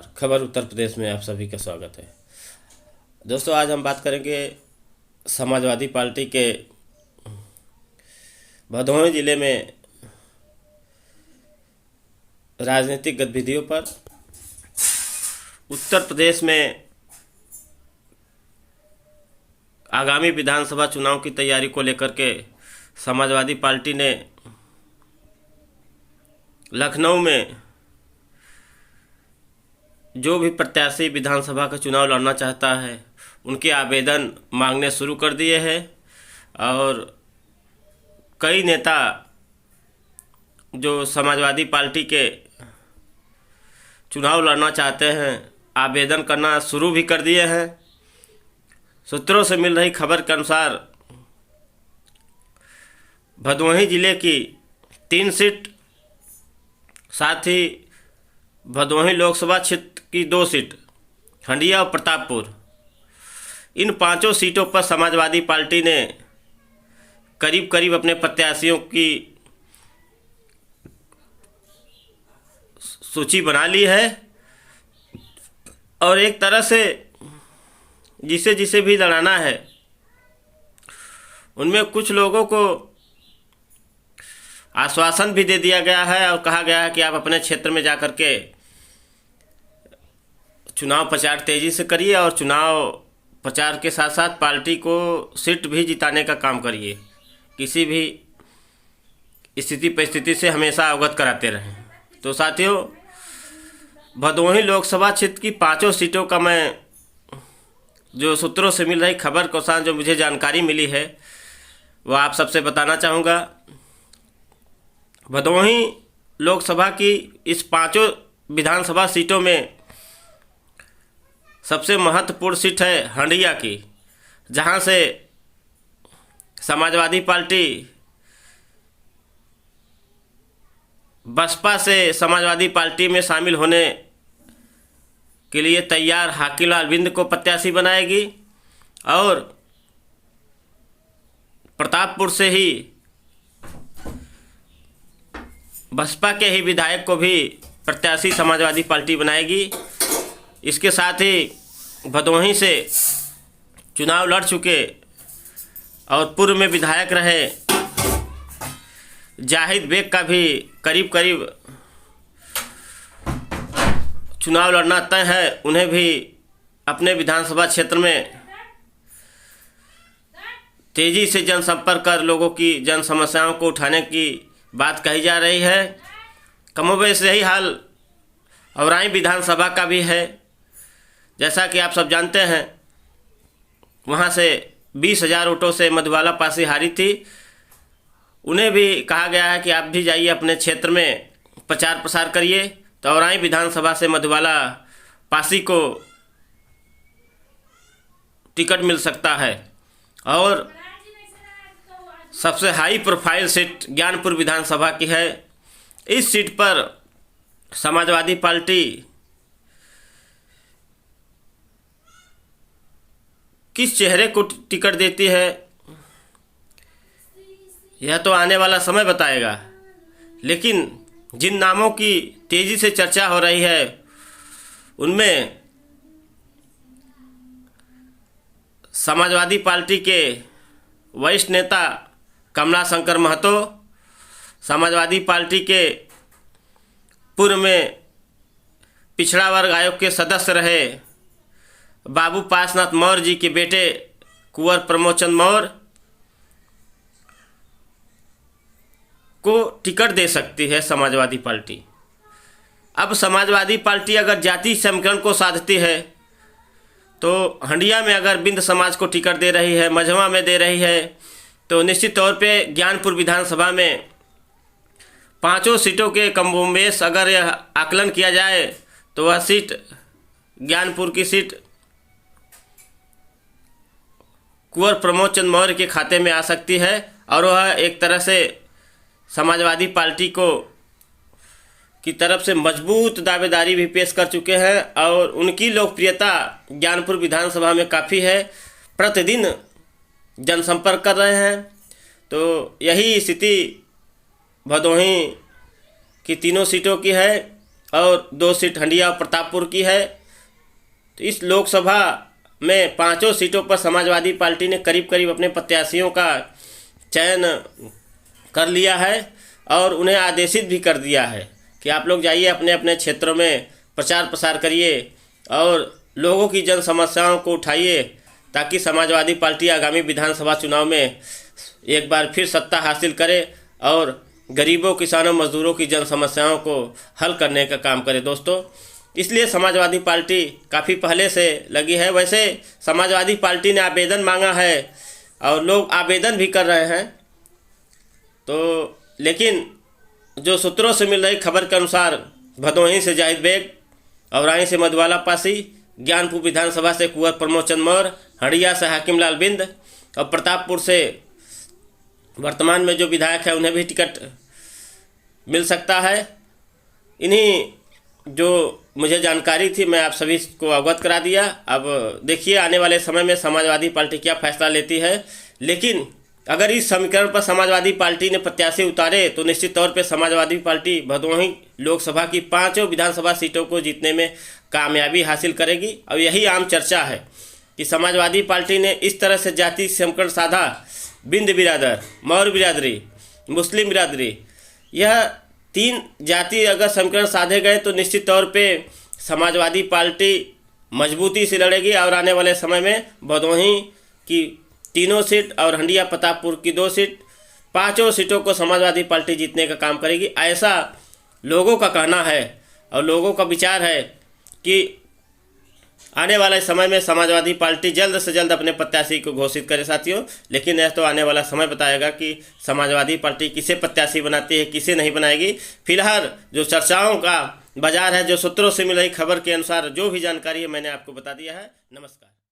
नमस्कार। खबर उत्तर प्रदेश में आप सभी का स्वागत है। दोस्तों, आज हम बात करेंगे समाजवादी पार्टी के भदोही जिले में राजनीतिक गतिविधियों पर। उत्तर प्रदेश में आगामी विधानसभा चुनाव की तैयारी को लेकर के समाजवादी पार्टी ने लखनऊ में जो भी प्रत्याशी विधानसभा का चुनाव लड़ना चाहता है उनके आवेदन मांगने शुरू कर दिए हैं और कई नेता जो समाजवादी पार्टी के चुनाव लड़ना चाहते हैं आवेदन करना शुरू भी कर दिए हैं। सूत्रों से मिल रही खबर के अनुसार भदोही जिले की 3 सीट, साथ ही भदोही लोकसभा क्षेत्र की 2 सीट, हंडिया और प्रतापपुर, इन 5 सीटों पर समाजवादी पार्टी ने करीब करीब अपने प्रत्याशियों की सूची बना ली है और एक तरह से जिसे जिसे भी लड़ाना है उनमें कुछ लोगों को आश्वासन भी दे दिया गया है और कहा गया है कि आप अपने क्षेत्र में जाकर के चुनाव प्रचार तेज़ी से करिए और चुनाव प्रचार के साथ साथ पार्टी को सीट भी जिताने का काम करिए। किसी भी स्थिति परिस्थिति से हमेशा अवगत कराते रहें। तो साथियों, भदोही लोकसभा क्षेत्र की 5 सीटों का मैं जो सूत्रों से मिल रही खबर के साथ जो मुझे जानकारी मिली है वह आप सबसे बताना चाहूँगा। भदोही लोकसभा की इस 5 विधानसभा सीटों में सबसे महत्वपूर्ण सीट है हंडिया की, जहां से समाजवादी पार्टी बसपा से समाजवादी पार्टी में शामिल होने के लिए तैयार हाकीलाल बिंद को प्रत्याशी बनाएगी और प्रतापपुर से ही बसपा के ही विधायक को भी प्रत्याशी समाजवादी पार्टी बनाएगी। इसके साथ ही भदोही से चुनाव लड़ चुके और पूर्व में विधायक रहे जाहिद बेग का भी करीब करीब चुनाव लड़ना तय है। उन्हें भी अपने विधानसभा क्षेत्र में तेज़ी से जनसंपर्क कर लोगों की जन समस्याओं को उठाने की बात कही जा रही है। कमोबेश यही हाल औराई विधानसभा का भी है। जैसा कि आप सब जानते हैं, वहाँ से 20,000 वोटों से मधुबाला पासी हारी थी। उन्हें भी कहा गया है कि आप भी जाइए अपने क्षेत्र में प्रचार प्रसार करिए। तो औराई विधानसभा से मधुबाला पासी को टिकट मिल सकता है और सबसे हाई प्रोफाइल सीट ज्ञानपुर विधानसभा की है। इस सीट पर समाजवादी पार्टी किस चेहरे को टिकट देती है यह तो आने वाला समय बताएगा, लेकिन जिन नामों की तेज़ी से चर्चा हो रही है उनमें समाजवादी पार्टी के वरिष्ठ नेता कमला शंकर महतो, समाजवादी पार्टी के पूर्व में पिछड़ा वर्ग आयोग के सदस्य रहे बाबू पासनाथ मौर्य जी के बेटे कुंवर प्रमोद चंद मौर्य को टिकट दे सकती है समाजवादी पार्टी। अब समाजवादी पार्टी अगर जाति समीकरण को साधती है तो हंडिया में अगर बिंद समाज को टिकट दे रही है, मझवा में दे रही है, तो निश्चित तौर पे ज्ञानपुर विधानसभा में 5 सीटों के कमोबेश अगर यह आकलन किया जाए तो वह सीट ज्ञानपुर की सीट कुंवर प्रमोद चंद मौर्य के खाते में आ सकती है और वह एक तरह से समाजवादी पार्टी को की तरफ से मजबूत दावेदारी भी पेश कर चुके हैं और उनकी लोकप्रियता ज्ञानपुर विधानसभा में काफ़ी है। प्रतिदिन जनसंपर्क कर रहे हैं। तो यही स्थिति भदोही की 3 सीटों की है। और 2 सीट हंडिया और प्रतापपुर की है। तो इस लोकसभा में 5 सीटों पर समाजवादी पार्टी ने करीब करीब अपने प्रत्याशियों का चयन कर लिया है और उन्हें आदेशित भी कर दिया है कि आप लोग जाइए अपने अपने क्षेत्रों में प्रचार प्रसार करिए और लोगों की जन समस्याओं को उठाइए, ताकि समाजवादी पार्टी आगामी विधानसभा चुनाव में एक बार फिर सत्ता हासिल करे और गरीबों, किसानों, मजदूरों की जन समस्याओं को हल करने का काम करे दोस्तों। इसलिए समाजवादी पार्टी काफ़ी पहले से लगी है। वैसे समाजवादी पार्टी ने आवेदन मांगा है और लोग आवेदन भी कर रहे हैं, तो लेकिन जो सूत्रों से मिल रही खबर के अनुसार भदोही से जाहिद बेग, औराई से मधुबाला पासी, ज्ञानपुर विधानसभा से कुंवर प्रमोद चंद मौर्य, हड़िया से हाकिम लाल बिंद और प्रतापपुर से वर्तमान में जो विधायक है उन्हें भी टिकट मिल सकता है। इन्हीं जो मुझे जानकारी थी मैं आप सभी को अवगत करा दिया। अब देखिए आने वाले समय में समाजवादी पार्टी क्या फैसला लेती है, लेकिन अगर इस समीकरण पर समाजवादी पार्टी ने प्रत्याशी उतारे तो निश्चित तौर पे समाजवादी पार्टी भदोही लोकसभा की 5 विधानसभा सीटों को जीतने में कामयाबी हासिल करेगी। और यही आम चर्चा है कि समाजवादी पार्टी ने इस तरह से जाति समीकरण साधा, बिंद बिरादर, मौर्य बिरादरी, मुस्लिम बिरादरी, यह 3 जाति अगर समीकरण साधे गए तो निश्चित तौर पे समाजवादी पार्टी मजबूती से लड़ेगी और आने वाले समय में भदोही की 3 सीट और हंडिया प्रतापपुर की 2 सीट, 5 सीटों को समाजवादी पार्टी जीतने का काम करेगी, ऐसा लोगों का कहना है और लोगों का विचार है कि आने वाले समय में समाजवादी पार्टी जल्द से जल्द अपने प्रत्याशी को घोषित करे साथियों। लेकिन यह तो आने वाला समय बताएगा कि समाजवादी पार्टी किसे प्रत्याशी बनाती है, किसे नहीं बनाएगी। फिलहाल जो चर्चाओं का बाजार है, जो सूत्रों से मिल रही खबर के अनुसार जो भी जानकारी है मैंने आपको बता दिया है। नमस्कार।